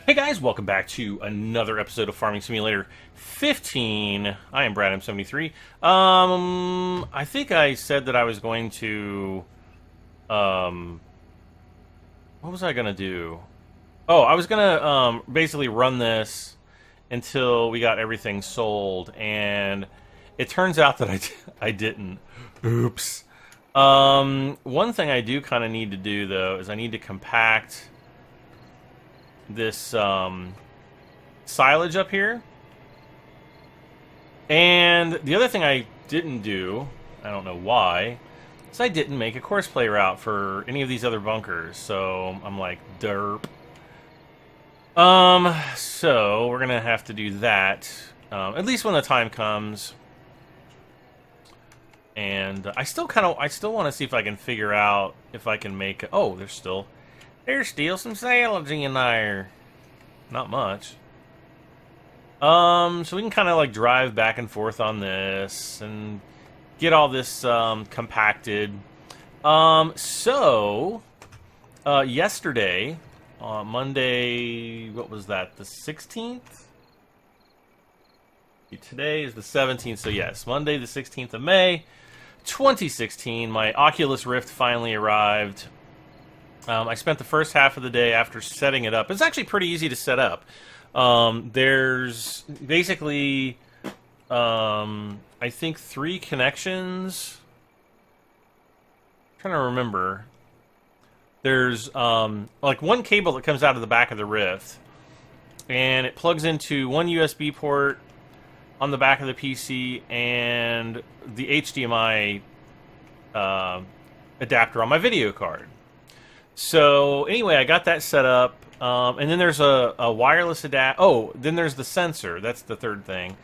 Hey guys, welcome back to another episode of Farming Simulator 15. I am Brad M73. I think I said that I was going to, what was I gonna do? Oh, I was gonna, basically run this until we got everything sold, and it turns out that I didn't. Oops. One thing I do kind of need to do, though, is I need to compact this silage up here. And the other thing I didn't do, I don't know why, is I didn't make a courseplay route for any of these other bunkers. So I'm like, derp. So we're gonna have to do that, at least when the time comes. And I still want to see if I can figure out if I can make. Oh, there's still some silage in there. Not much. So we can kind of like drive back and forth on this and get all this compacted. Yesterday, Monday, what was that? The 16th? Today is the 17th, so yes, Monday the 16th of May, 2016, my Oculus Rift finally arrived. I spent the first half of the day after setting it up. It's actually pretty easy to set up. There's basically, I think 3 connections. I'm trying to remember. There's like one cable that comes out of the back of the Rift, and it plugs into one USB port on the back of the PC and the HDMI adapter on my video card. So anyway, I got that set up, and then there's a wireless adapter. Oh, then there's the sensor. That's the third thing.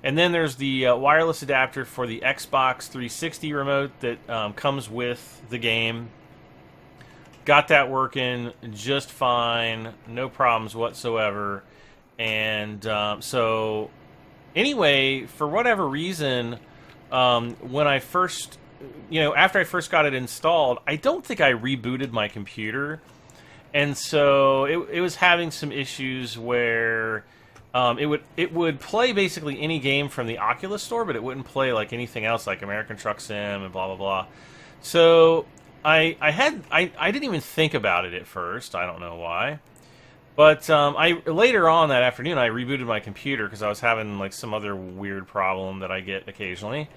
And then there's the wireless adapter for the Xbox 360 remote that comes with the game. Got that working just fine, no problems whatsoever. And so anyway, for whatever reason, when I first, after I first got it installed, I don't think I rebooted my computer, and so it was having some issues where it would play basically any game from the Oculus store, but it wouldn't play like anything else, like American Truck Sim and blah blah blah. So I didn't even think about it at first. I don't know why. But later on that afternoon, I rebooted my computer because I was having like some other weird problem that I get occasionally.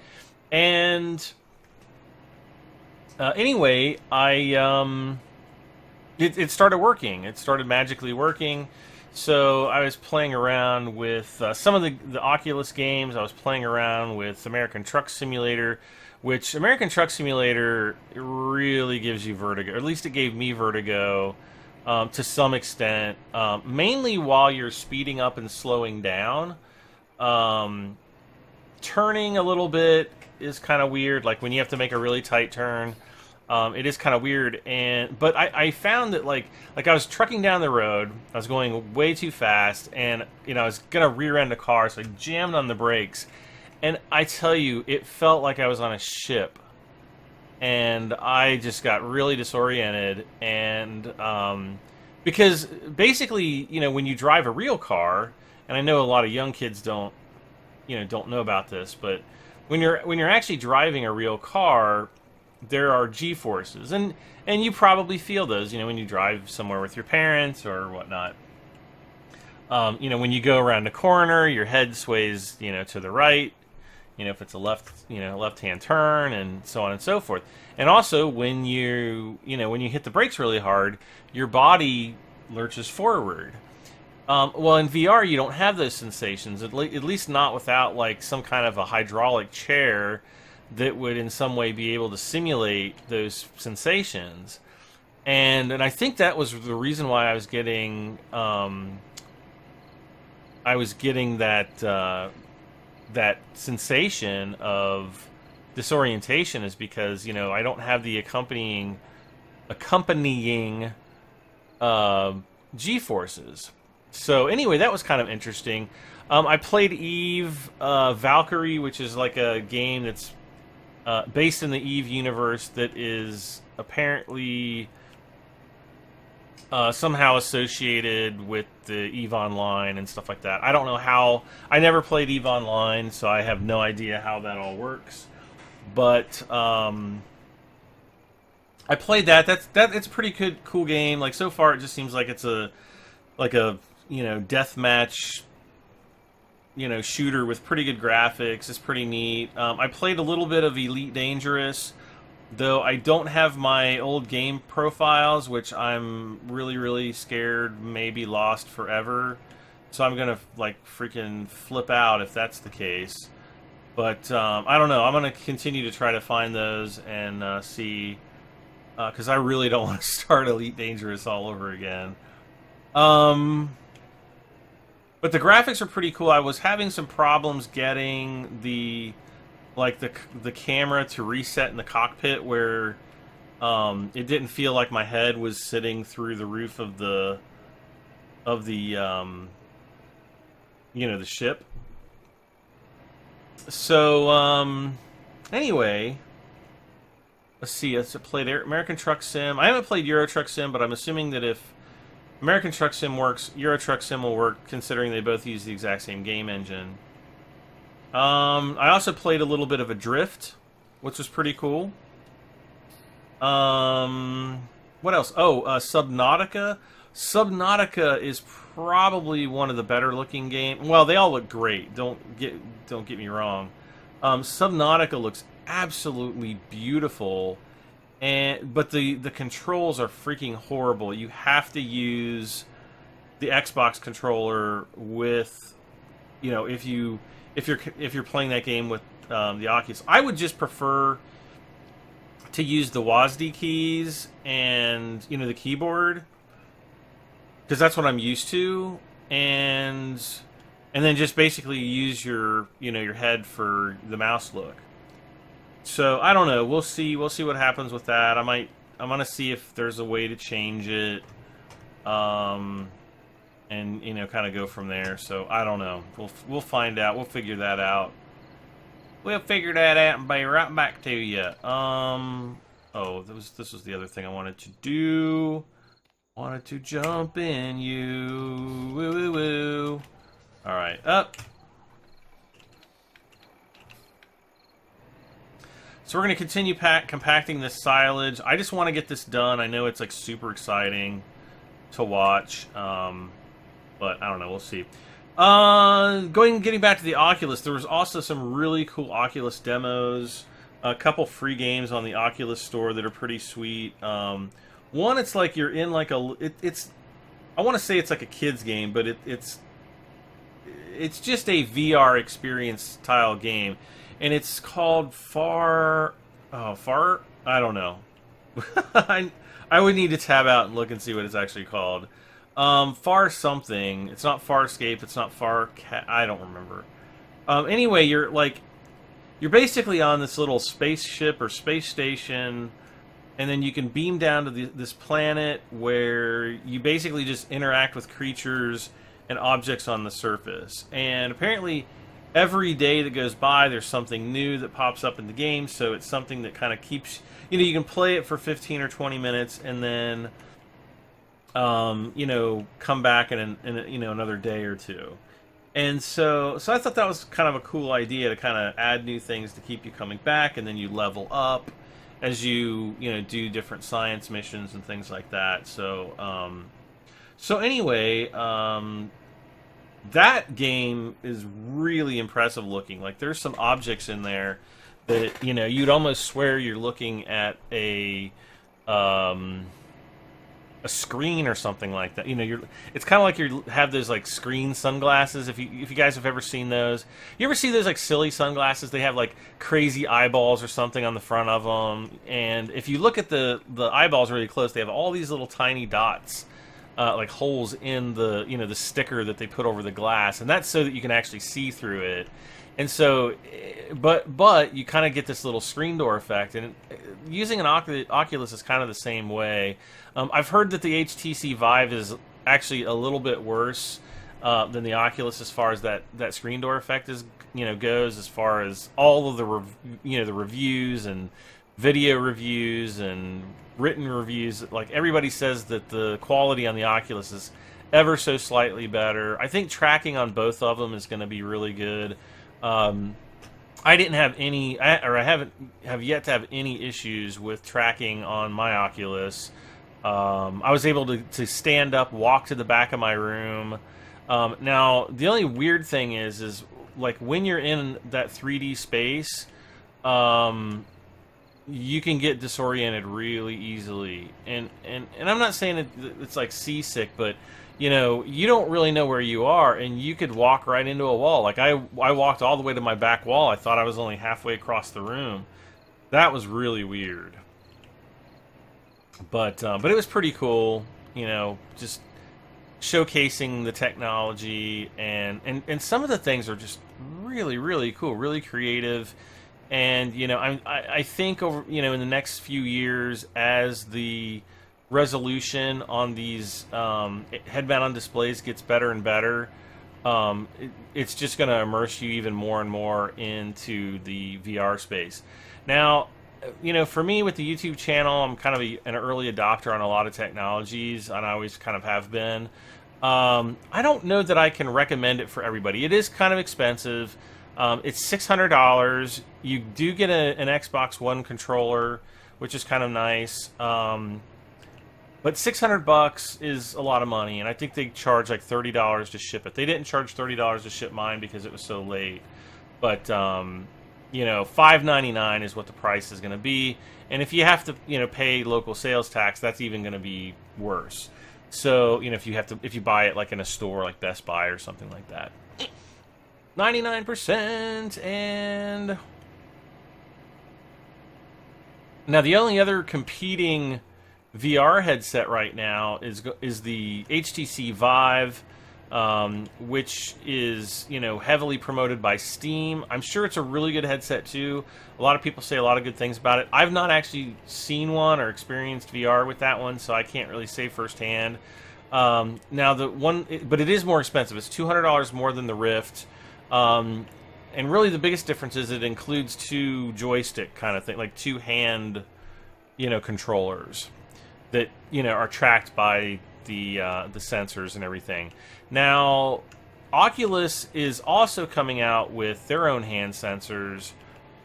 And anyway, it started working. It started magically working. So I was playing around with some of the Oculus games. I was playing around with American Truck Simulator, which American Truck Simulator really gives you vertigo. Or at least it gave me vertigo. To some extent, mainly while you're speeding up and slowing down. Turning a little bit is kind of weird, like when you have to make a really tight turn. It is kind of weird, but I found that like I was trucking down the road, I was going way too fast, and I was gonna rear end a car, so I jammed on the brakes, and I tell you, it felt like I was on a ship. And I just got really disoriented, and because basically, when you drive a real car, and I know a lot of young kids don't know about this, but when you're actually driving a real car, there are G-forces, and you probably feel those, when you drive somewhere with your parents or whatnot. When you go around a corner, your head sways, to the right. If it's a left-hand turn, and so on and so forth. And also, when you hit the brakes really hard, your body lurches forward. Well, in VR, you don't have those sensations, at least not without like some kind of a hydraulic chair that would in some way be able to simulate those sensations. And I think that was the reason why I was getting that sensation of disorientation, is because I don't have the accompanying G-forces. So anyway, that was kind of interesting. I played Eve Valkyrie, which is like a game that's based in the Eve universe that is apparently somehow associated with the Eve Online and stuff like that. I don't know how. I never played Eve Online, so I have no idea how that all works. But I played that. It's a pretty good, cool game. Like so far, it just seems like it's a deathmatch shooter with pretty good graphics. It's pretty neat. I played a little bit of Elite Dangerous, though I don't have my old game profiles, which I'm really, really scared may be lost forever. So I'm gonna freaking flip out if that's the case. But I don't know. I'm gonna continue to try to find those and see, because I really don't want to start Elite Dangerous all over again. But the graphics are pretty cool. I was having some problems getting the camera to reset in the cockpit where it didn't feel like my head was sitting through the roof of the the ship. So anyway, let's see. Let's play American Truck Sim. I haven't played Euro Truck Sim, but I'm assuming that if American Truck Sim works, Euro Truck Sim will work, considering they both use the exact same game engine. I also played a little bit of Adrift, which was pretty cool. What else? Oh, Subnautica. Subnautica is probably one of the better looking games. Well, they all look great. Don't get me wrong. Subnautica looks absolutely beautiful. But the controls are freaking horrible. You have to use the Xbox controller with, if you're playing that game with the Oculus. I would just prefer to use the WASD keys and the keyboard, because that's what I'm used to, and then just basically use your your head for the mouse look. So I don't know. We'll see. We'll see what happens with that. I'm gonna see if there's a way to change it, and kind of go from there. So I don't know. We'll find out. We'll figure that out. We'll figure that out and be right back to you. Oh, this was the other thing I wanted to do. Wanted to jump in you. Woo woo woo. All right, up. So we're going to continue compacting this silage. I just want to get this done. I know it's super exciting to watch, but I don't know. We'll see. Getting back to the Oculus, there was also some really cool Oculus demos. A couple free games on the Oculus store that are pretty sweet. One, it's like you're in it's I want to say it's like a kid's game, but it's just a VR experience style game. And it's called Far... I don't know. I would need to tab out and look and see what it's actually called. Far something. It's not Farscape. It's not I don't remember. Anyway, you're basically on this little spaceship or space station, and then you can beam down to this planet where you basically just interact with creatures and objects on the surface. And apparently, every day that goes by, there's something new that pops up in the game, so it's something that kind of keeps... you can play it for 15 or 20 minutes, and then, come back in another day or two. And so I thought that was kind of a cool idea to kind of add new things to keep you coming back, and then you level up as you, do different science missions and things like that. So, anyway, that game is really impressive looking. There's some objects in there that you'd almost swear you're looking at a screen or something like that. It's kind of like you have those screen sunglasses. If you guys have ever seen those, you ever see those silly sunglasses? They have crazy eyeballs or something on the front of them, and if you look at the eyeballs really close, they have all these little tiny dots. Holes in the the sticker that they put over the glass, and that's so that you can actually see through it. And so, but you kind of get this little screen door effect, and using an Oculus is kind of the same way. I've heard that the HTC Vive is actually a little bit worse than the Oculus as far as that screen door effect goes as far as all of the reviews and video reviews and written reviews. Like, everybody says that the quality on the Oculus is ever so slightly better. I think tracking on both of them is going to be really good. I didn't have any, or I have yet to have any issues with tracking on my Oculus. I was able to stand up, walk to the back of my room. Now, the only weird thing is like when you're in that 3D space, you can get disoriented really easily. And I'm not saying it's like seasick, but you don't really know where you are, and you could walk right into a wall. Like I walked all the way to my back wall. I thought I was only halfway across the room. That was really weird. But it was pretty cool, just showcasing the technology, and some of the things are just really, really cool, really creative. And I think over in the next few years, as the resolution on these head-mounted displays gets better and better, it's just going to immerse you even more and more into the VR space. Now, for me with the YouTube channel, I'm kind of an early adopter on a lot of technologies, and I always kind of have been. I don't know that I can recommend it for everybody. It is kind of expensive. It's $600. You do get an Xbox One controller, which is kind of nice. But $600 is a lot of money, and I think they charge like $30 to ship it. They didn't charge $30 to ship mine because it was so late. But $5.99 is what the price is going to be, and if you have to pay local sales tax, that's even going to be worse. So if you buy it like in a store like Best Buy or something like that, 99%. And now the only other competing VR headset right now is the HTC Vive, which is heavily promoted by Steam. I'm sure it's a really good headset too. A lot of people say a lot of good things about it. I've not actually seen one or experienced VR with that one, so I can't really say firsthand. Now but it is more expensive. It's $200 more than the Rift. And really the biggest difference is it includes two joystick kind of thing, like two hand controllers that are tracked by the sensors and everything. Now, Oculus is also coming out with their own hand sensors.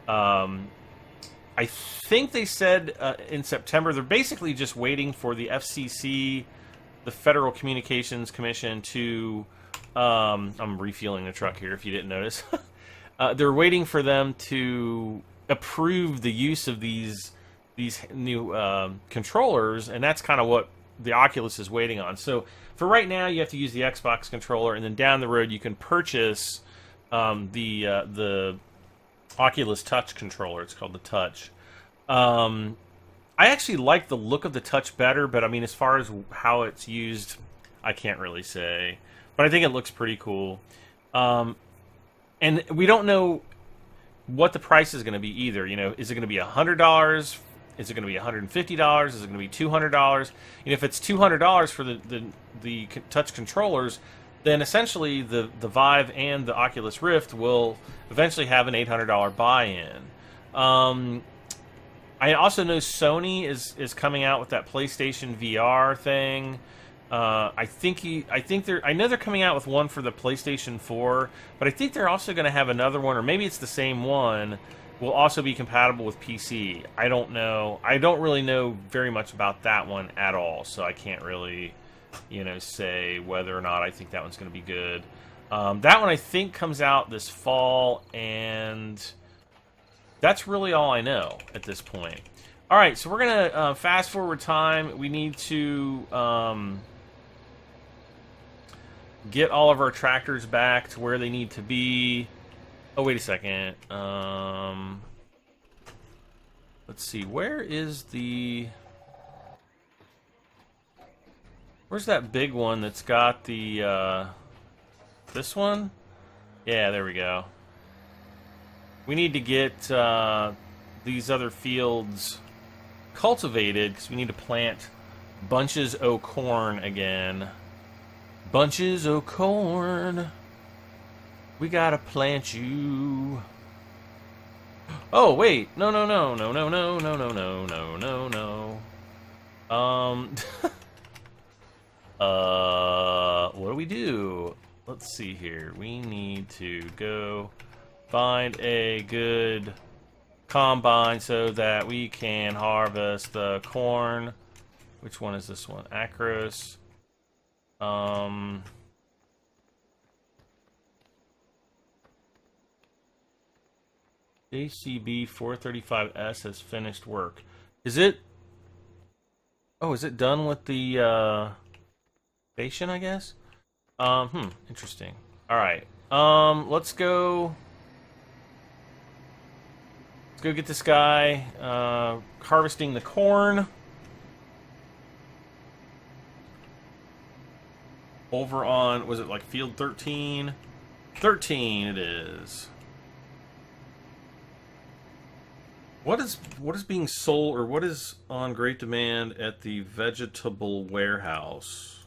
I think they said in September. They're basically just waiting for the FCC, the Federal Communications Commission, to I'm refueling the truck here if you didn't notice. They're waiting for them to approve the use of these new controllers, and that's kind of what the Oculus is waiting on. So for right now, you have to use the Xbox controller, and then down the road you can purchase the Oculus Touch controller. It's called the Touch. I actually like the look of the Touch better, but I mean, as far as how it's used, I can't really say. But I think it looks pretty cool. And we don't know what the price is going to be either. Is it going to be $100? Is it going to be $150? Is it going to be $200? If it's $200 for the touch controllers, then essentially the Vive and the Oculus Rift will eventually have an $800 buy-in. I also know Sony is coming out with that PlayStation VR thing. I know they're coming out with one for the PlayStation 4, but I think they're also going to have another one, or maybe it's the same one, will also be compatible with PC. I don't know. I don't really know very much about that one at all, so I can't really, say whether or not I think that one's going to be good. That one I think comes out this fall, and that's really all I know at this point. All right, so we're going to fast forward time. We need to get all of our tractors back to where they need to be. Oh, wait a second. Let's see. Where's that big one that's got the, this one? Yeah, there we go. We need to get these other fields cultivated because we need to plant bunches o' corn again. Bunches o' corn. We gotta plant you. Oh wait, no, no, no, no, no, no, no, no, no, no, no, no. What do we do? Let's see here. We need to go find a good combine so that we can harvest the corn. Which one is this one? Acros. JCB 435S has finished work. Is it? Oh, is it done with the station, I guess? Interesting. Alright. Let's go get this guy harvesting the corn. Over on, was it like field 13? 13 it is. What is being sold, or what is on great demand at the vegetable warehouse?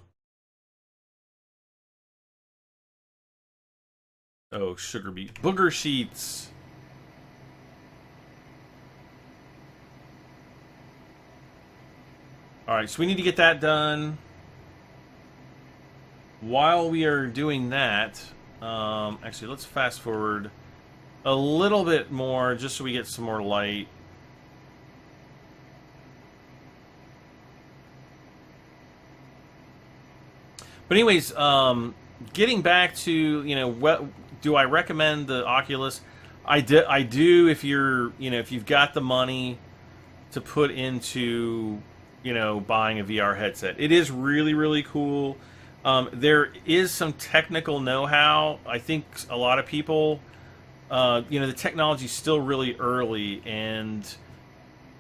Oh, sugar beet. Booger sheets! Alright, so we need to get that done. While we are doing that, actually, let's fast forward a little bit more, just so we get some more light. But anyways, getting back to, you know, what do I recommend the Oculus? I do if you're, you know, if you've got the money to put into, you know, buying a VR headset. It is really, really cool. There is some technical know-how. I think a lot of people, you know, the technology's still really early, and,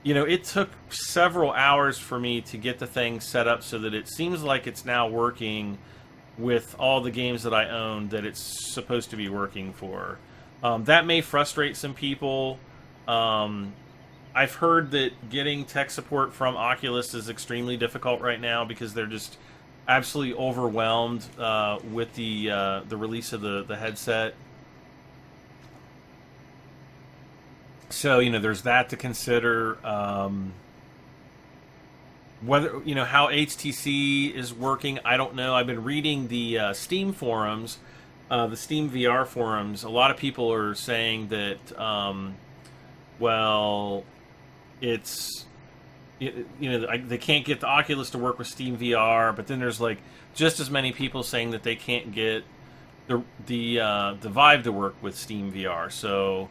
you know, it took several hours for me to get the thing set up so that it seems like it's now working with all the games that I own that it's supposed to be working for. That may frustrate some people. I've heard that getting tech support from Oculus is extremely difficult right now because they're just absolutely overwhelmed with the release of the headset. So, you know, there's that to consider. Whether, you know, how HTC is working, I don't know. I've been reading the Steam forums, the Steam VR forums. A lot of people are saying that, well, it's, you know, they can't get the Oculus to work with Steam VR, but then there's like just as many people saying that they can't get the Vive to work with Steam VR. So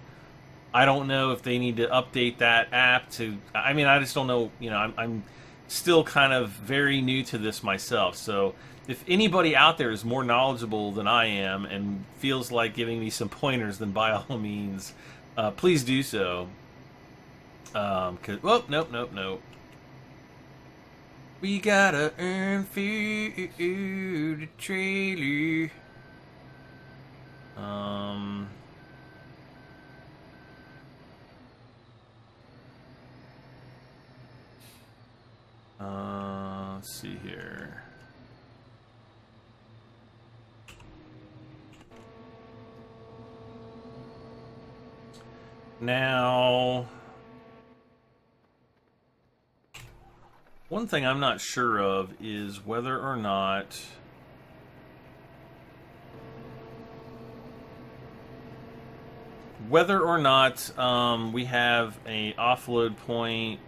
I don't know if they need to update that app to. I mean, I just don't know. You know, I'm still kind of very new to this myself. So if anybody out there is more knowledgeable than I am and feels like giving me some pointers, then by all means, please do so. Well, nope. We gotta earn food, the trailer. Let's see here. Now, one thing I'm not sure of is whether or not we have a offload point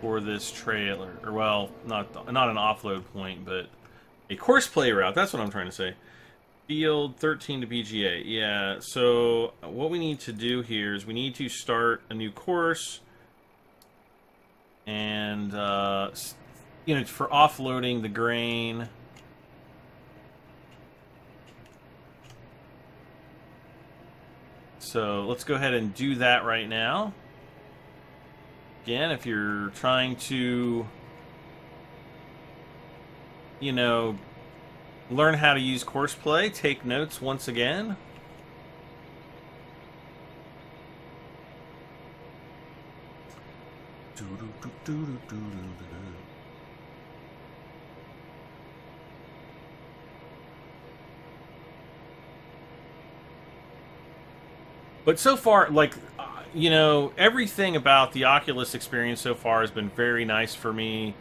for this trailer, or well, not an offload point, but a courseplay route. That's what I'm trying to say. Field 13 to BGA. Yeah. So what we need to do here is we need to start a new course, and you know, for offloading the grain. So let's go ahead and do that right now. Again, if you're trying to, you know, learn how to use courseplay, take notes once again. But so far, like, you know, everything about the Oculus experience so far has been very nice for me.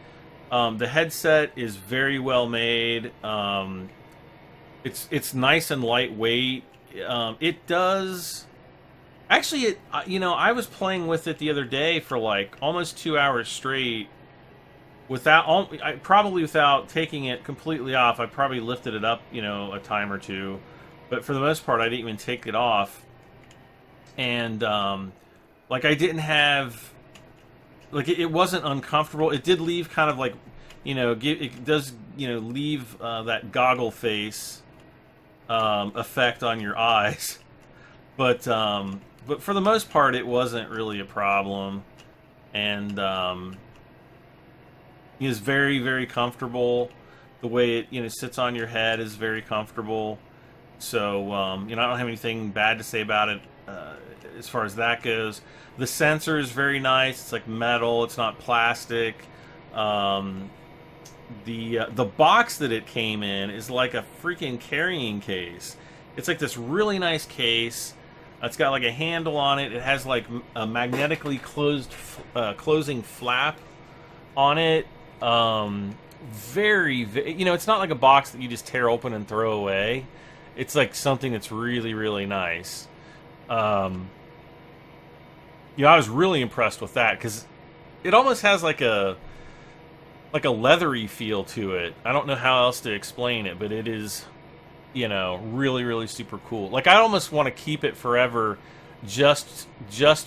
The headset is very well made. It's nice and lightweight. It does actually. You know, I was playing with it the other day for like almost 2 hours straight without probably without taking it completely off. I probably lifted it up, you know, a time or two, but for the most part, I didn't even take it off. And like I didn't have like it wasn't uncomfortable. It did leave kind of like, you know, it does, you know, leave that goggle face effect on your eyes, but for the most part, it wasn't really a problem, and it is very, very comfortable. The way it, you know, sits on your head is very comfortable. So you know, I don't have anything bad to say about it as far as that goes. The sensor is very nice. It's like metal. It's not plastic. The box that it came in is like a freaking carrying case. It's like this really nice case. It's got like a handle on it. It has like a magnetically closing flap on it. Very, you know, it's not like a box that you just tear open and throw away. It's like something that's really, really nice. You know, I was really impressed with that because it almost has like a leathery feel to it. I don't know how else to explain it, but it is, you know, really, really super cool. Like, I almost want to keep it forever just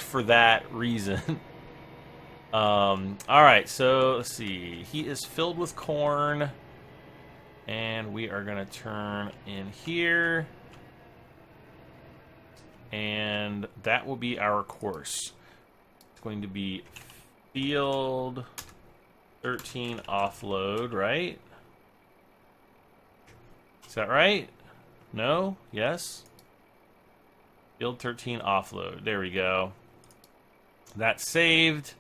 for that reason. All right, so let's see. He is filled with corn, and we are going to turn in here, and that will be our course. It's going to be field 13 offload, right? Is that right? No? Yes? Field 13 offload. There we go. That's saved.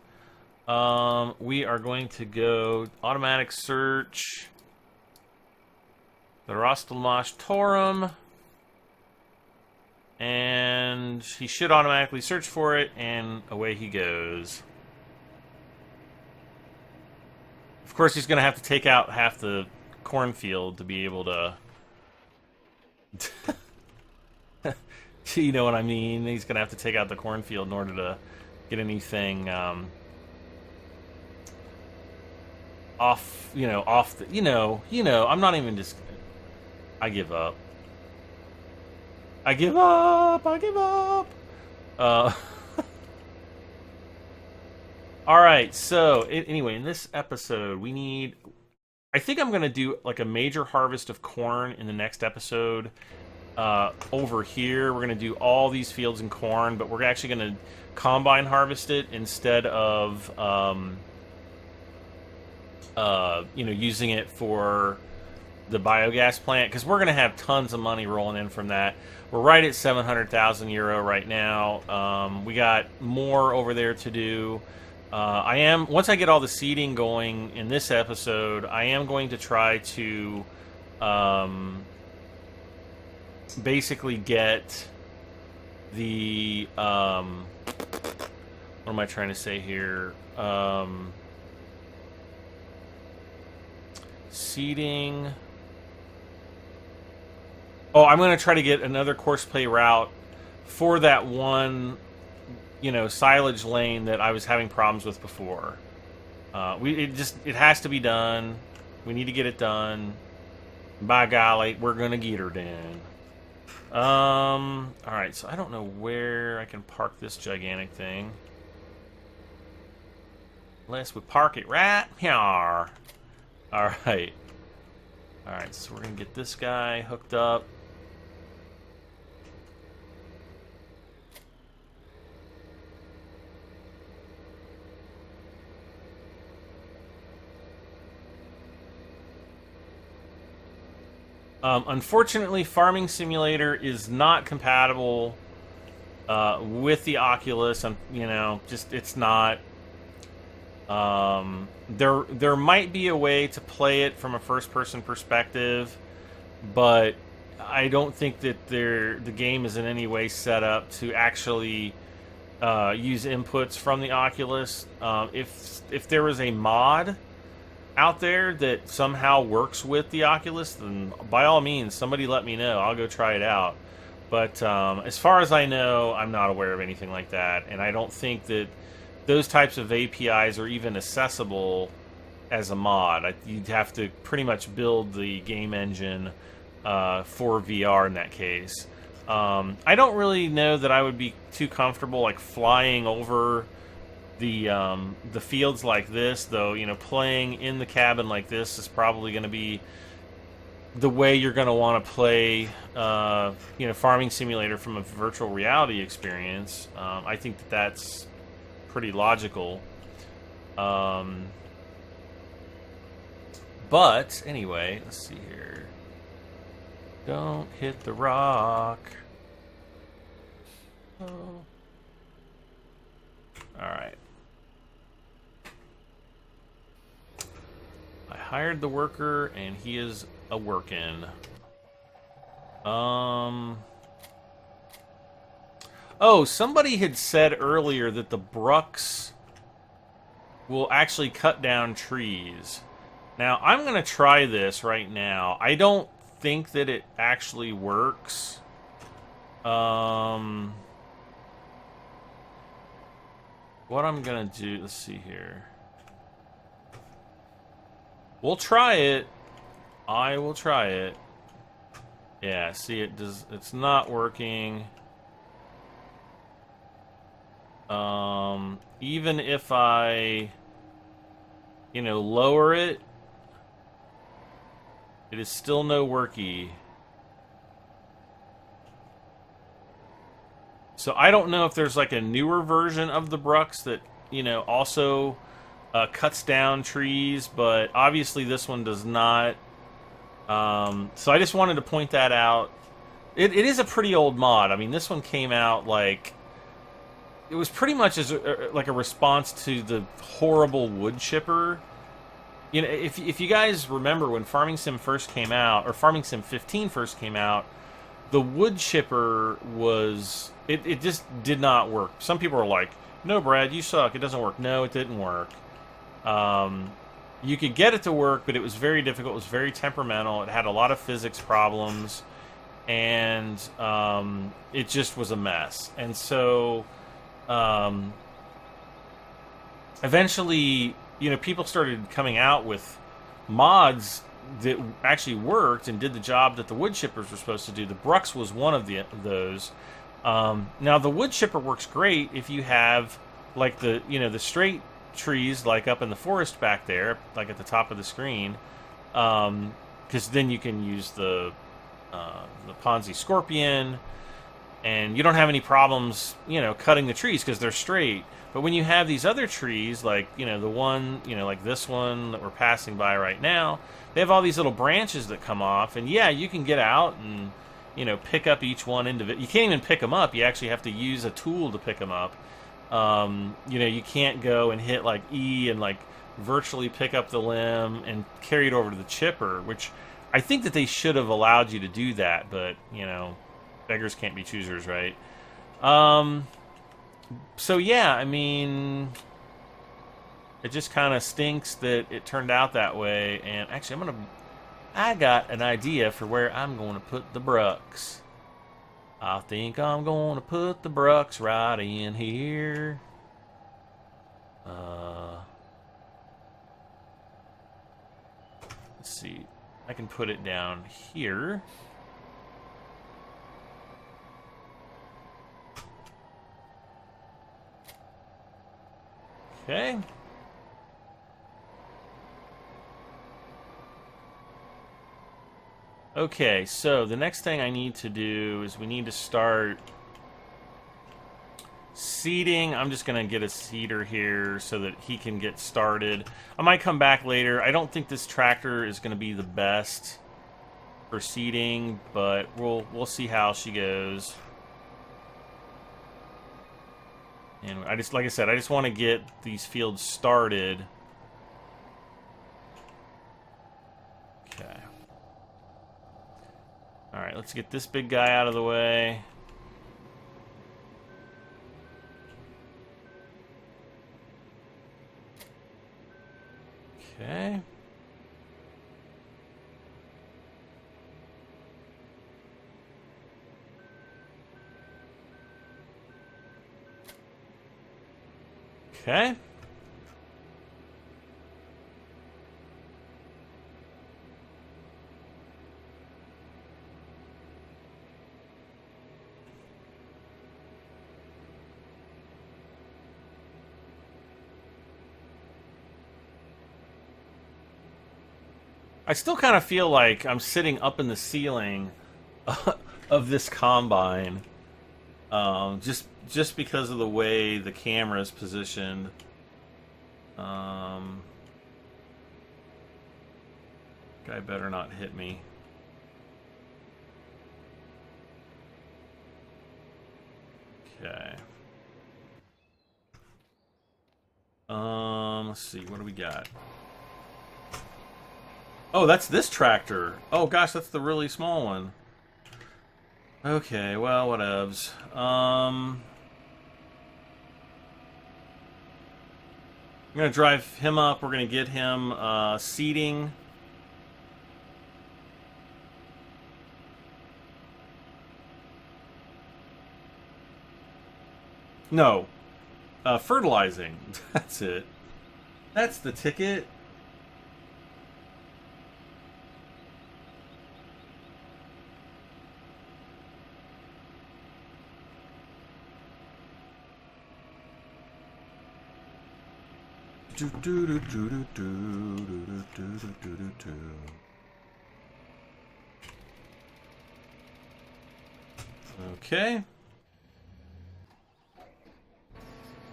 We are going to go automatic search the Rostelmash Torum, and he should automatically search for it, and away he goes. Of course, he's going to have to take out half the cornfield to be able to... You know what I mean? He's going to have to take out the cornfield in order to get anything off, off the... I'm not even just... I give up. I give up! I give up! Alright, so, anyway, in this episode, we need... I think I'm going to do, like, a major harvest of corn in the next episode. Over here, we're going to do all these fields in corn, but we're actually going to combine harvest it instead of, using it for the biogas plant, because we're going to have tons of money rolling in from that. We're right at 700,000 euro right now. We got more over there to do. Once I get all the seeding going in this episode, I am going to try to basically get the what am I trying to say here? Seeding. Oh, I'm going to try to get another courseplay route for that one, silage lane that I was having problems with before. It has to be done. We need to get it done. By golly, we're going to get her done. Alright, so I don't know where I can park this gigantic thing. Unless we park it right here. Alright. Alright, so we're going to get this guy hooked up. Unfortunately, Farming Simulator is not compatible with the Oculus. It's not. There might be a way to play it from a first-person perspective, but I don't think that the game is in any way set up to actually use inputs from the Oculus. If there was a mod out there that somehow works with the Oculus, then by all means, somebody let me know. I'll go try it out. But as far as I know, I'm not aware of anything like that, and I don't think that those types of APIs are even accessible as a mod. You'd have to pretty much build the game engine for VR in that case. I don't really know that I would be too comfortable like flying over the fields like this, though. You know, playing in the cabin like this is probably going to be the way you're going to want to play, you know, Farming Simulator from a virtual reality experience. I think that that's pretty logical. But anyway, let's see here. Don't hit the rock. Oh. All right. I hired the worker, and he is a workin'. Oh, somebody had said earlier that the brucks will actually cut down trees. Now, I'm going to try this right now. I don't think that it actually works. What I'm going to do, let's see here. We'll try it. I will try it. Yeah, see, it's not working. Even if I, you know, lower it, it is still no worky. So I don't know if there's like a newer version of the brucks that, you know, also cuts down trees, but obviously this one does not. So I just wanted to point that out. It is a pretty old mod. I mean, this one came out like, it was pretty much as like a response to the horrible wood chipper. You know, if you guys remember when Farming Sim first came out, or Farming Sim 15 first came out, the wood chipper was, it just did not work. Some people were like, no, Brad, you suck, it doesn't work. No, it didn't work. You could get it to work, but it was very difficult. It was very temperamental. It had a lot of physics problems, and it just was a mess. And so eventually, you know, people started coming out with mods that actually worked and did the job that the wood chippers were supposed to do. The Brucks was one of those. Now, the wood chipper works great if you have, like, the, you know, the straight trees, like up in the forest back there, like at the top of the screen, because then you can use the Ponzi Scorpion, and you don't have any problems, you know, cutting the trees because they're straight. But when you have these other trees, like, you know, the one, you know, like this one that we're passing by right now, they have all these little branches that come off, and yeah, you can get out and, you know, pick up each one individually. You can't even pick them up. You actually have to use a tool to pick them up. You know, you can't go and hit like E and like virtually pick up the limb and carry it over to the chipper, which I think that they should have allowed you to do that, but, you know, beggars can't be choosers, right? So yeah, I mean, it just kind of stinks that it turned out that way. And actually, I got an idea for where I'm going to put the brucks. I think I'm going to put the brucks right in here. Let's see. I can put it down here. Okay. Okay, so the next thing I need to do is we need to start seeding. I'm just going to get a seeder here so that he can get started. I might come back later. I don't think this tractor is going to be the best for seeding, but we'll see how she goes. And I just, like I said, I just want to get these fields started. Okay. All right, Let's get this big guy out of the way. Okay. Okay. I still kind of feel like I'm sitting up in the ceiling of this combine, just because of the way the camera is positioned. Guy better not hit me. Okay. Let's see. What do we got? Oh, that's this tractor. Oh gosh, that's the really small one. Okay, well, whatevs. I'm gonna drive him up. We're gonna get him seating. No, fertilizing. That's it. That's the ticket. Okay.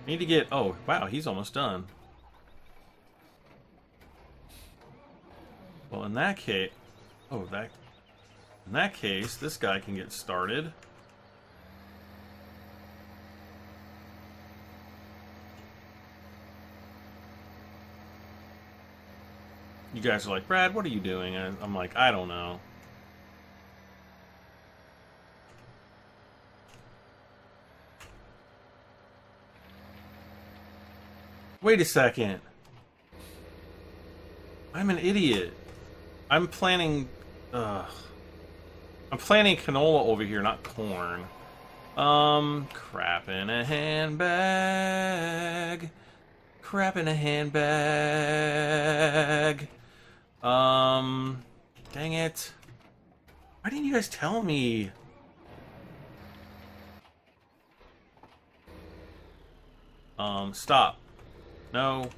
Need to get... Oh, wow, he's almost done. Well, in that case... Oh, that... In that case, this guy can get started. You guys are like, Brad, what are you doing? And I'm like, I don't know. Wait a second. I'm an idiot. I'm planting canola over here, not corn. Crap in a handbag. Crap in a handbag. Dang it. Why didn't you guys tell me? Stop. No.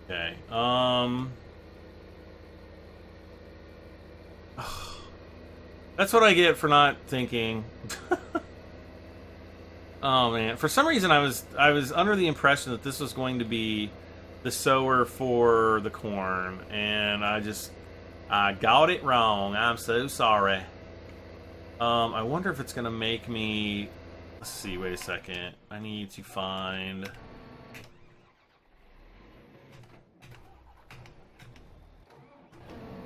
Okay. That's what I get for not thinking. Oh man, for some reason I was under the impression that this was going to be the sower for the corn, and I got it wrong. I'm so sorry. I wonder if it's gonna make me... Let's see, wait a second. I need to find...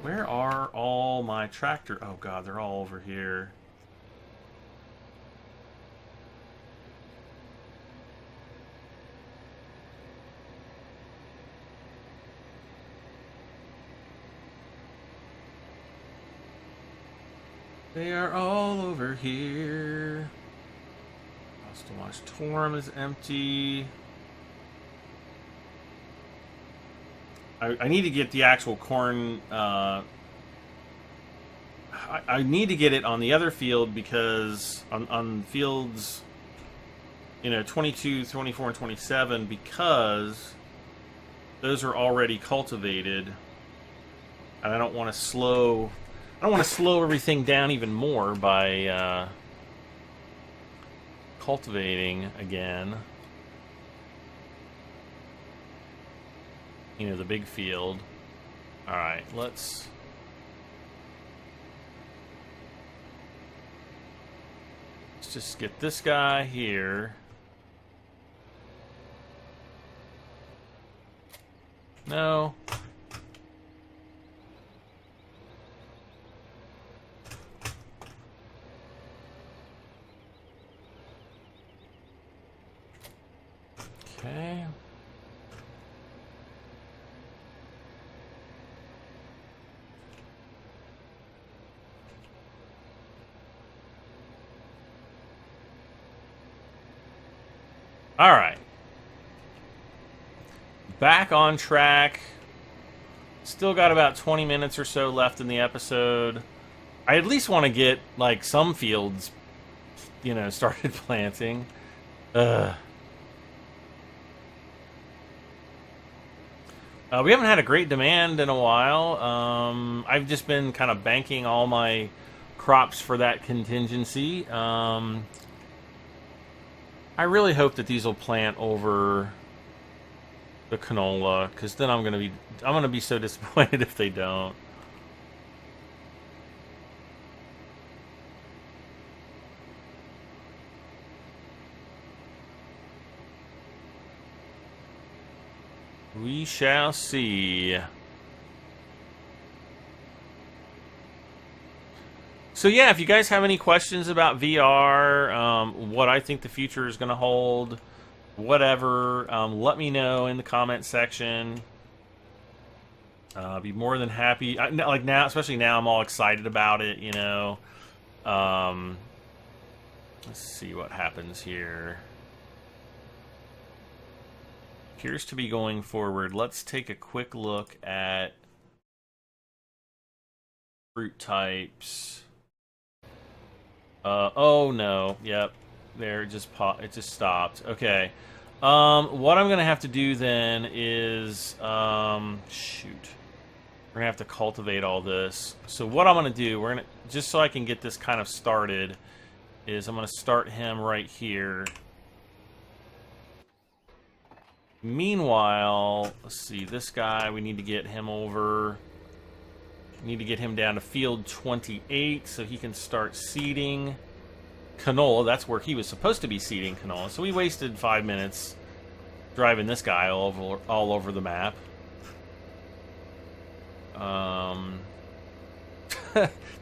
Where are all my tractor... Oh god, they're all over here. They are all over here. Customized Torm is empty. I need to get the actual corn. I need to get it on the other field because on fields, 22, 24, and 27, because those are already cultivated, and I don't want to slow. I don't want to slow everything down even more by cultivating again. The big field. Alright, let's just get this guy here. No. Okay. All right. Back on track. Still got about 20 minutes or so left in the episode. I at least want to get, like, some fields, you know, started planting. We haven't had a great demand in a while. I've just been kind of banking all my crops for that contingency. I really hope that these will plant over the canola, because then I'm gonna be so disappointed if they don't. We shall see. So yeah, if you guys have any questions about VR, what I think the future is going to hold, whatever, let me know in the comment section. I'll be more than happy. Like now, especially now, I'm all excited about it. You know. Let's see what happens here. Appears to be going forward. Let's take a quick look at fruit types. Oh no, yep. There, it just stopped. Okay. What I'm gonna have to do then is, shoot. We're gonna have to cultivate all this. So what I'm gonna do, we're gonna, just so I can get this kind of started, is I'm gonna start him right here. Meanwhile, let's see, this guy, we need to get him over. We need to get him down to field 28 so he can start seeding canola. That's where he was supposed to be seeding canola. So we wasted 5 minutes driving this guy all over the map.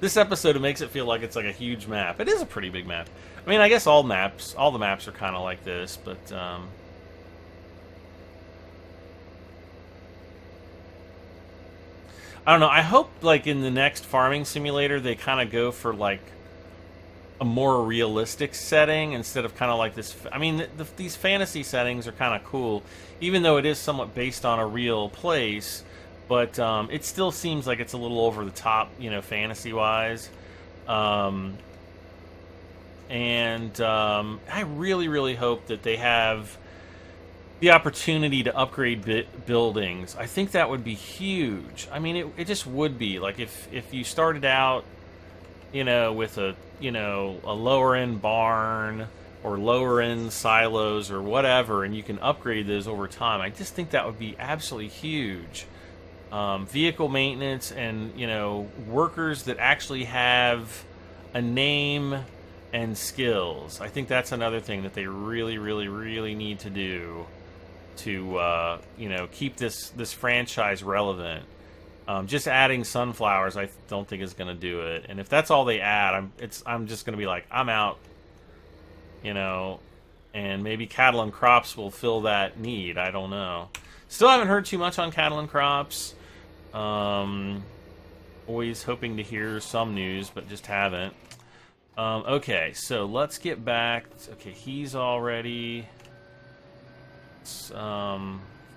This episode, it makes it feel like it's like a huge map. It is a pretty big map. I mean, I guess all the maps are kind of like this, but I don't know. I hope, like, in the next farming simulator, they kind of go for, like, a more realistic setting instead of kind of like this. I mean, these fantasy settings are kind of cool, even though it is somewhat based on a real place. But it still seems like it's a little over the top, you know, fantasy-wise. I really, really hope that they have the opportunity to upgrade buildings. I think that would be huge. I mean, it just would be. Like, if you started out, you know, with a lower-end barn or lower-end silos or whatever, and you can upgrade those over time, I just think that would be absolutely huge. Vehicle maintenance and, you know, workers that actually have a name and skills. I think that's another thing that they really, really, really need to do to you know, keep this franchise relevant. Just adding sunflowers, I don't think is going to do it. And if that's all they add, I'm just going to be like, I'm out. You know, and maybe cattle and crops will fill that need. I don't know. Still haven't heard too much on cattle and crops. Always hoping to hear some news, but just haven't. Okay, so let's get back. Okay, he's all ready. Let's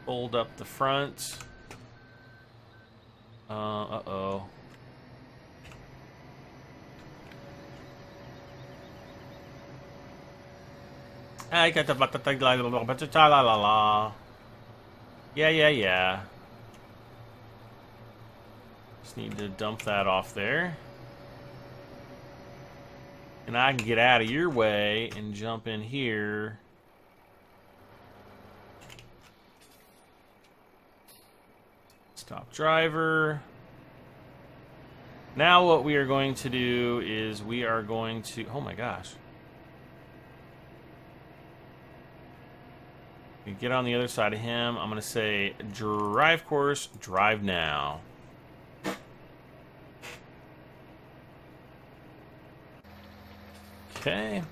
fold up the front. Uh-oh. I got the yeah. Just need to dump that off there. And I can get out of your way and jump in here. Stop driver. Now what we are going to do is we are going to... Oh my gosh. You get on the other side of him. I'm going to say, drive course, drive now. Okay.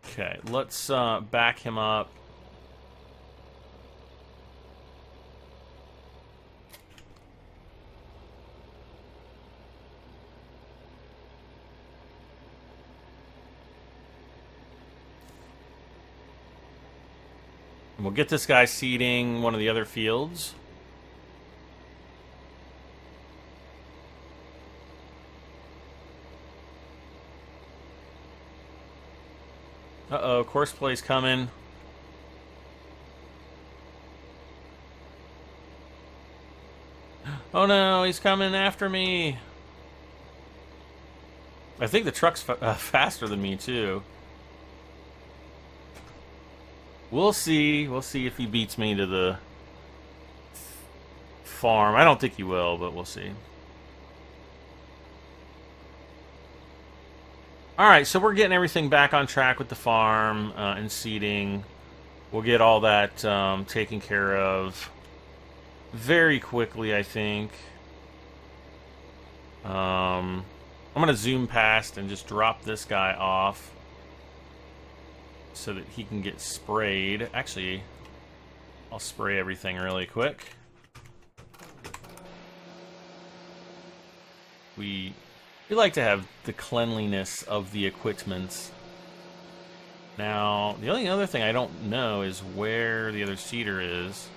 Okay, let's back him up. And we'll get this guy seeding one of the other fields. Uh-oh, coursplay's coming. Oh no, he's coming after me. I think the truck's faster than me, too. We'll see. We'll see if he beats me to the farm. I don't think he will, but we'll see. Alright, so we're getting everything back on track with the farm and seeding. We'll get all that taken care of very quickly, I think. I'm going to zoom past and just drop this guy off so that he can get sprayed. Actually, I'll spray everything really quick. We like to have the cleanliness of the equipment. Now, the only other thing I don't know is where the other seeder is.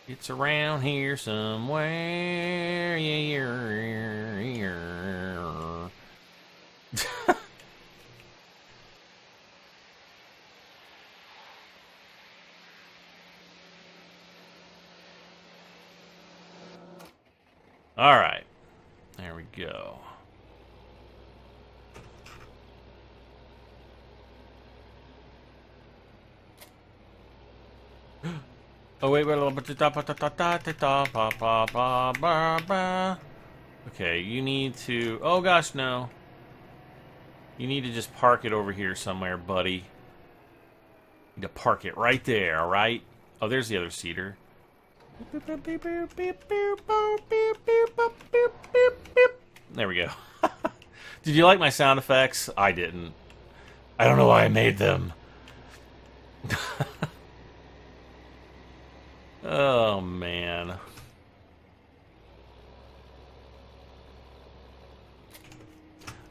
It's around here somewhere. All right. There we go. Oh wait, okay, you need to... Oh gosh, no. You need to just park it over here somewhere, buddy. You need to park it right there, alright? Oh, there's the other seeder. There we go. Did you like my sound effects? I didn't. I don't know why I made them. Oh, man.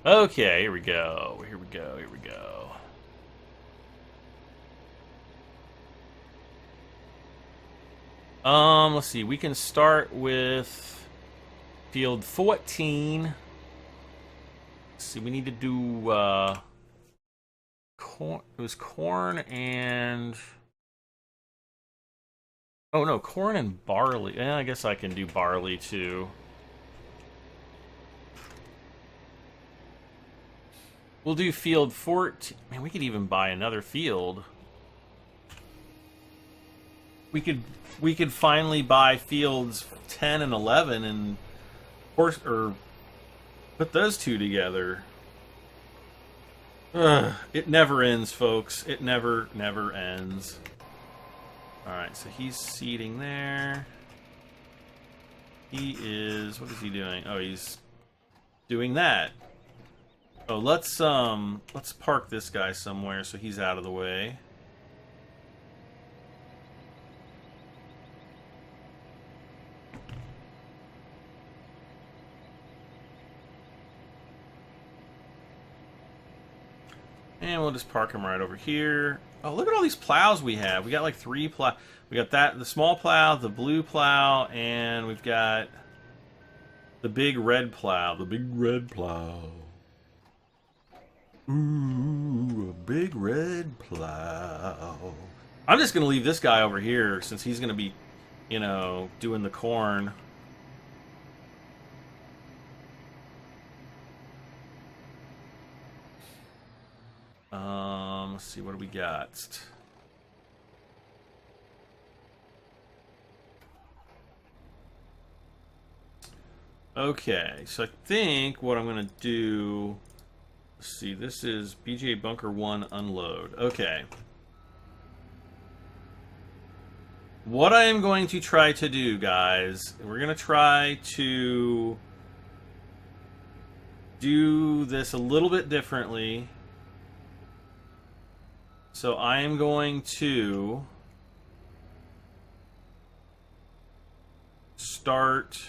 Okay, here we go. Here we go. Here we go. Let's see. We can start with field 14. Let's see. We need to do corn. It was corn and... Oh, no, corn and barley. Yeah, I guess I can do barley, too. We'll do field 14. Man, we could even buy another field. We could finally buy fields 10 and 11 and or put those two together. Ugh, it never ends, folks. It never ends. Alright, so he's seeding there. He is... What is he doing? Oh, he's doing that. Oh, let's park this guy somewhere so he's out of the way. And we'll just park him right over here. Oh, look at all these plows we have. We got like 3 plow. We got that, the small plow, the blue plow, and we've got the big red plow. The big red plow. Ooh, a big red plow. I'm just going to leave this guy over here since he's going to be, you know, doing the corn. Let's see, what do we got? Okay, so I think what I'm going to do... Let's see, this is BGA Bunker 1 unload. Okay. What I am going to try to do, guys, we're going to try to do this a little bit differently. So I am going to start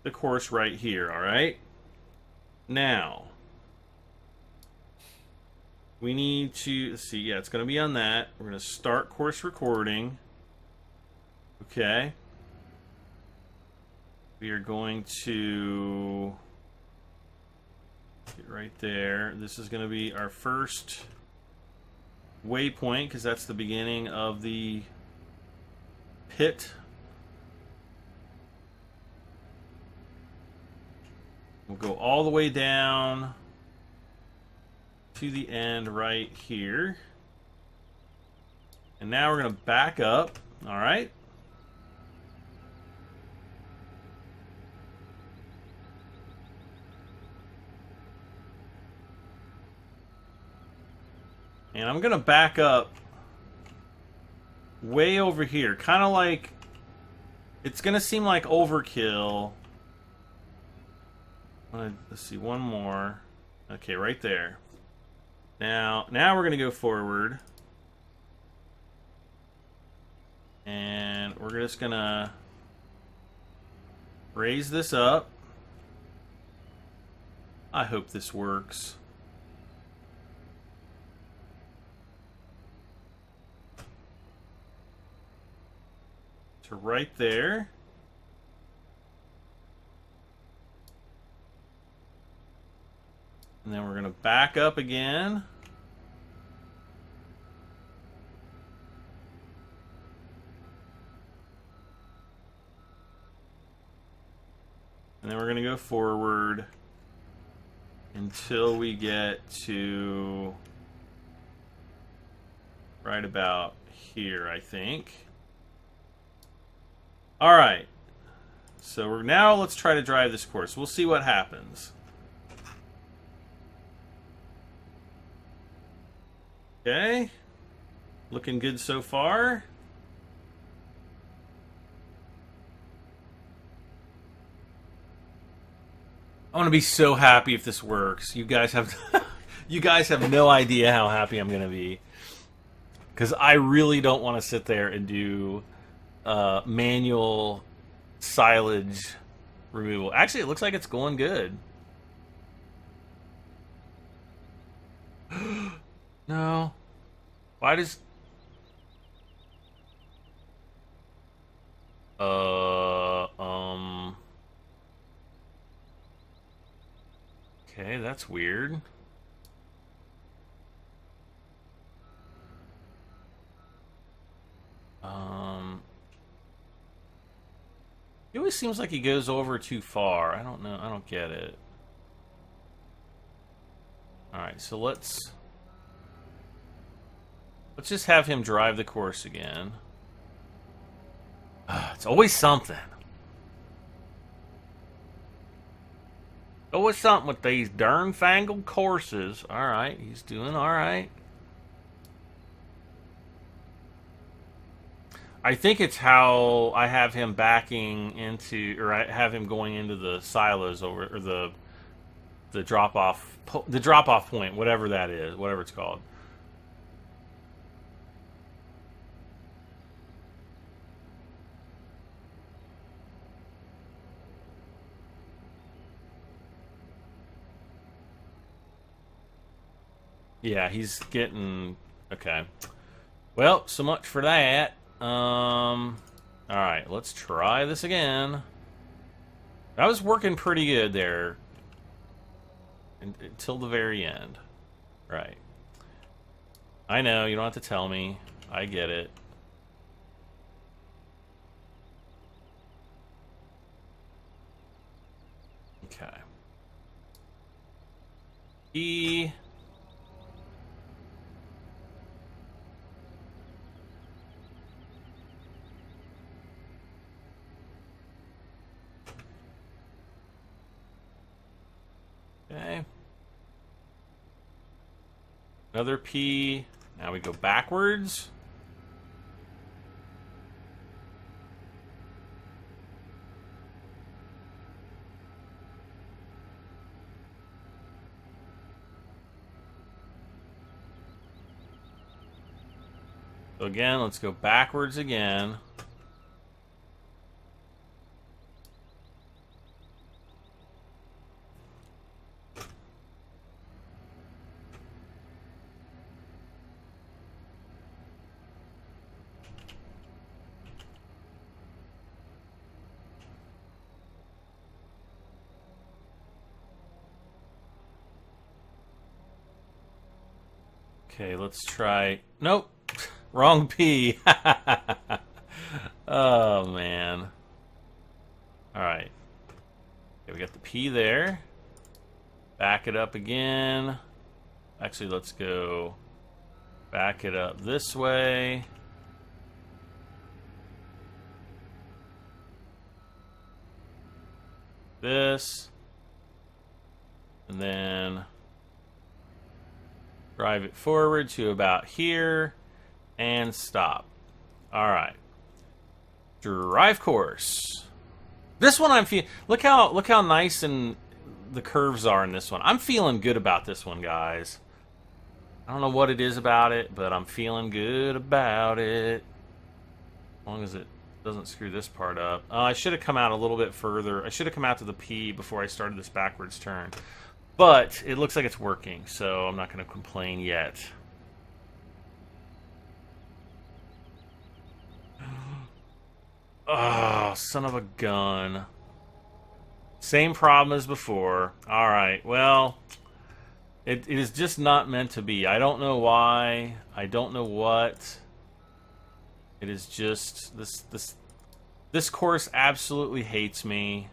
the course right here, all right? Now, we need to, let's see, yeah, it's going to be on that. We're going to start course recording. Okay. We are going to get right there. This is going to be our first waypoint because that's the beginning of the pit. We'll go all the way down to the end right here. And now we're going to back up. All right. And I'm going to back up way over here. Kind of like, it's going to seem like overkill. Let's see, one more. Okay, right there. Now we're going to go forward. And we're just going to raise this up. I hope this works. To right there. And then we're going to back up again. And then we're going to go forward until we get to right about here, I think. All right. So now let's try to drive this course. We'll see what happens. Okay. Looking good so far. I want to be so happy if this works. You guys have you guys have no idea how happy I'm going to be. Cuz I really don't want to sit there and do manual silage removal. Actually, it looks like it's going good. No. Why does... Okay, that's weird. It always seems like he goes over too far. I don't know. I don't get it. Alright, so let's just have him drive the course again. It's always something. Always something with these darn fangled courses. Alright, he's doing alright. I think it's how I have him backing into, or I have him going into the silos over, or the drop off point, whatever that is, whatever it's called. Yeah, he's getting... Okay. Well, so much for that. Alright, let's try this again. That was working pretty good there. Until the very end. Right. I know, you don't have to tell me. I get it. Okay. E... Okay. Another P. Now we go backwards. So again, let's go backwards again. Okay, let's try... Nope. Wrong P. Oh, man. Alright. Okay, we got the P there. Back it up again. Actually, let's go back it up this way. This. And then drive it forward to about here. And stop. Alright. Drive course. This one I'm feeling... Look how nice and the curves are in this one. I'm feeling good about this one, guys. I don't know what it is about it, but I'm feeling good about it. As long as it doesn't screw this part up. I should have come out a little bit further. I should have come out to the P before I started this backwards turn. But it looks like it's working, so I'm not going to complain yet. Oh, son of a gun. Same problem as before. Alright, well, it is just not meant to be. I don't know why. I don't know what. It is just... This course absolutely hates me.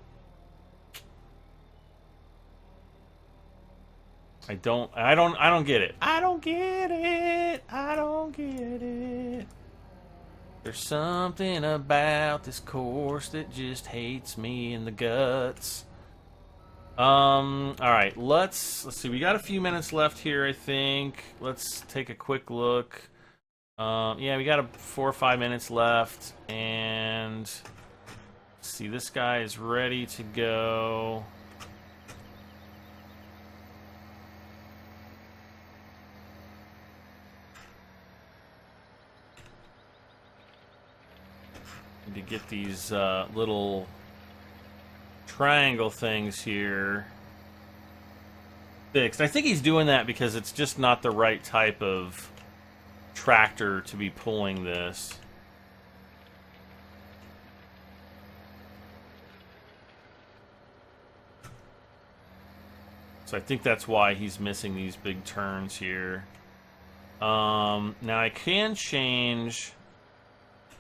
I don't get it. I don't get it. I don't get it. There's something about this course that just hates me in the guts. Alright, let's see. We got a few minutes left here, I think. Let's take a quick look. Yeah, we got 4 or 5 minutes left. And let's see, this guy is ready to go. To get these little triangle things here fixed. I think he's doing that because it's just not the right type of tractor to be pulling this. So I think that's why he's missing these big turns here. Now I can change...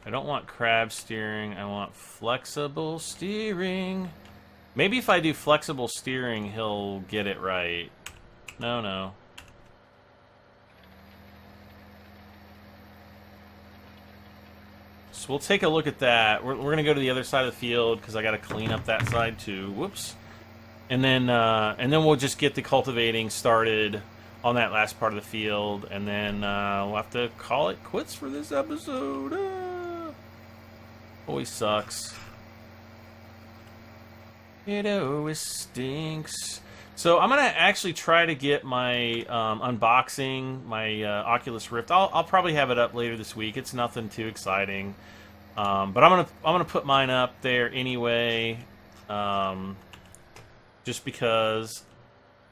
I don't want crab steering. I want flexible steering. Maybe if I do flexible steering, he'll get it right. No. So we'll take a look at that. We're going to go to the other side of the field because I got to clean up that side too. Whoops. And then we'll just get the cultivating started on that last part of the field. And then we'll have to call it quits for this episode. Always sucks. It always stinks. So I'm gonna actually try to get my unboxing, my Oculus Rift. I'll probably have it up later this week. It's nothing too exciting, but I'm gonna put mine up there anyway, just because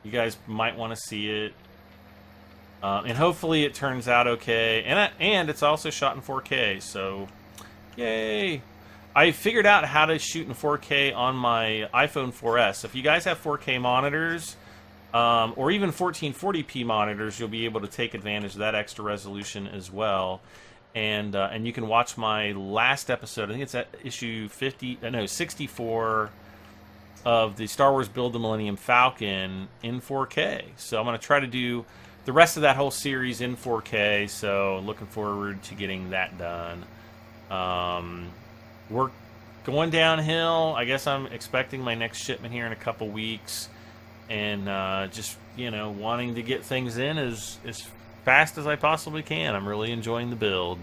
you guys might want to see it, and hopefully it turns out okay. And it's also shot in 4K, so. Yay! I figured out how to shoot in 4K on my iPhone 4S. If you guys have 4K monitors, or even 1440p monitors, you'll be able to take advantage of that extra resolution as well. And you can watch my last episode. I think it's at issue 64 of the Star Wars Build the Millennium Falcon in 4K. So I'm going to try to do the rest of that whole series in 4K. So looking forward to getting that done. We're going downhill. I guess I'm expecting my next shipment here in a couple weeks. and just, you know, wanting to get things in as fast as I possibly can. I'm really enjoying the build.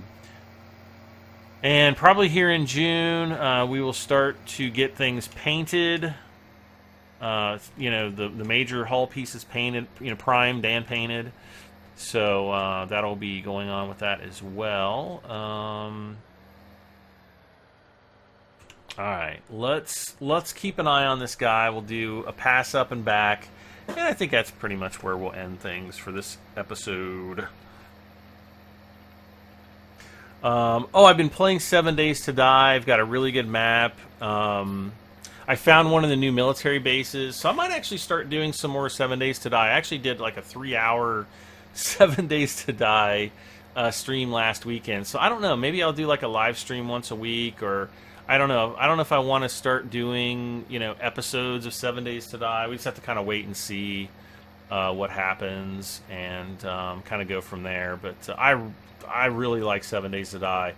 And probably here in June, we will start to get things painted. You know, the major hull pieces painted, you know, primed and painted. So that'll be going on with that as well. All right, let's keep an eye on this guy. We'll do a pass up and back, and I think that's pretty much where we'll end things for this episode. Oh, I've been playing 7 Days to Die. I've got a really good map. I found one of the new military bases, so I might actually start doing some more 7 Days to Die. I actually did like a 3-hour 7 Days to Die stream last weekend. So I don't know. Maybe I'll do like a live stream once a week, or I don't know. I don't know if I want to start doing, you know, episodes of 7 Days to Die. We just have to kind of wait and see what happens and kind of go from there. But I really like 7 Days to Die.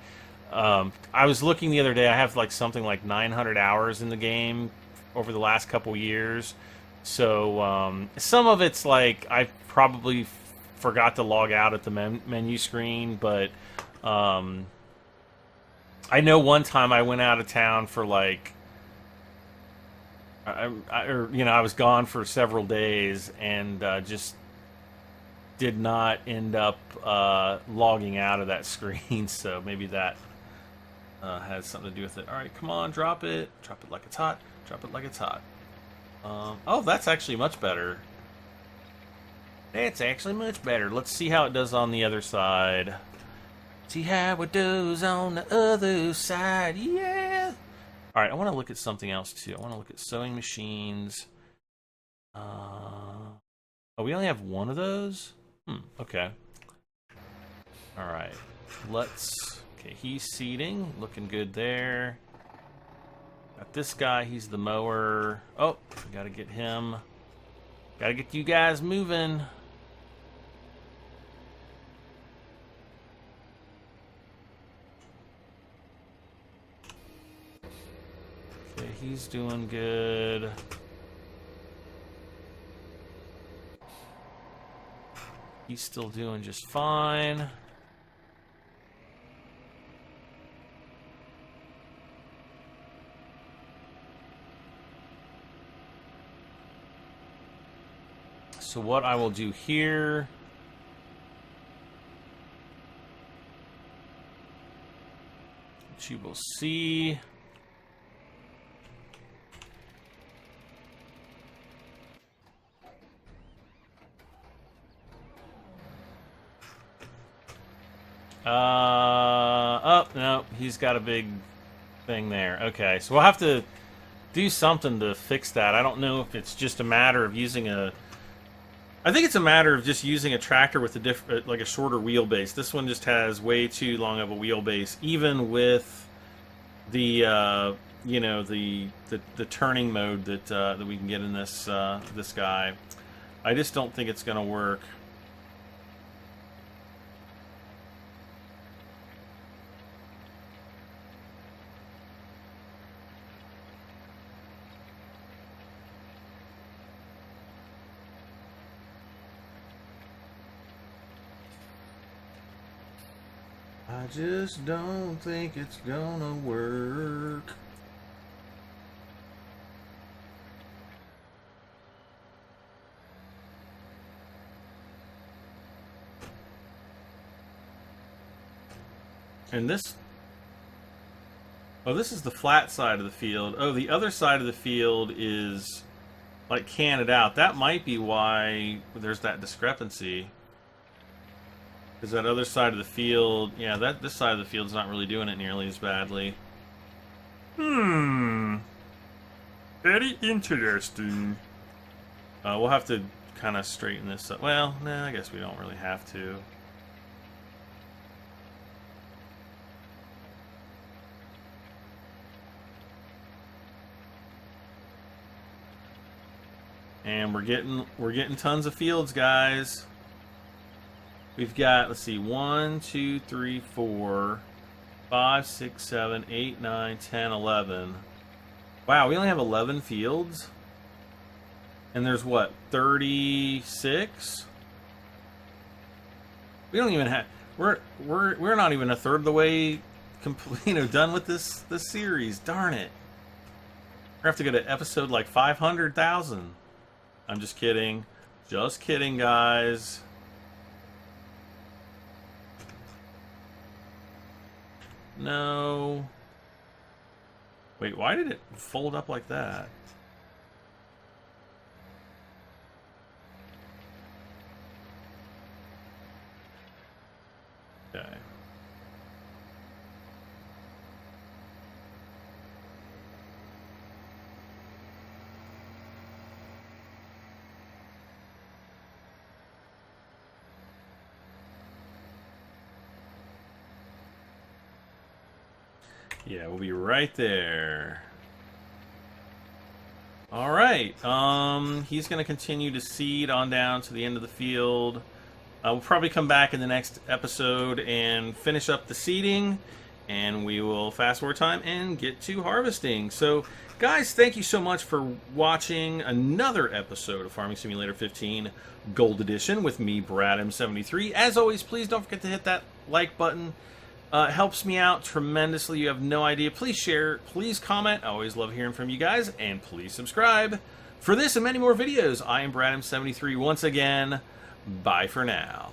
I was looking the other day. I have like something like 900 hours in the game over the last couple years. So some of it's like I probably forgot to log out at the menu screen, but I know one time I went out of town for like, I was gone for several days and just did not end up logging out of that screen. So maybe that has something to do with it. All right, come on, drop it like it's hot. Drop it like it's hot. Oh, that's actually much better. That's actually much better. Let's see how it does on the other side. See how it does on the other side. Yeah. All right, I want to look at something else too. I want to look at sewing machines. Oh, we only have one of those? Okay. All right. Okay, he's seeding. Looking good there. Got this guy. He's the mower. Oh, we got to get him. Got to get you guys moving. Okay, he's doing good. He's still doing just fine. So what I will do here, which you will see, oh, no, he's got a big thing there. Okay, so we'll have to do something to fix that. I don't know if it's just a matter of using I think it's a matter of just using a tractor with like a shorter wheelbase. This one just has way too long of a wheelbase, even with the you know, the turning mode that we can get in this this guy. I just don't think it's going to work. I just don't think it's gonna work. And this... Oh, this is the flat side of the field. Oh, the other side of the field is like canted out. That might be why there's that discrepancy. Because that other side of the field, yeah, this side of the field's not really doing it nearly as badly. Very interesting. We'll have to kind of straighten this up. Well, nah, I guess we don't really have to. And we're getting tons of fields, guys. We've got, let's see, 1, 2, 3, 4, 5, 6, 7, 8, 9, 10, 11. Wow, we only have 11 fields? And there's what, 36? We don't even have. We're not even a third of the way complete, done with this series. Darn it. We're gonna have to go to episode like 500,000. I'm just kidding. Just kidding, guys. No. Wait, why did it fold up like that? Okay. Yeah, we'll be right there. All right. He's going to continue to seed on down to the end of the field. We'll probably come back in the next episode and finish up the seeding, and we will fast forward time and get to harvesting. So, guys, thank you so much for watching another episode of Farming Simulator 15 Gold Edition with me, Brad M73. As always, please don't forget to hit that like button. It helps me out tremendously. You have no idea. Please share. Please comment. I always love hearing from you guys. And please subscribe. For this and many more videos, I am Brad M73 once again. Bye for now.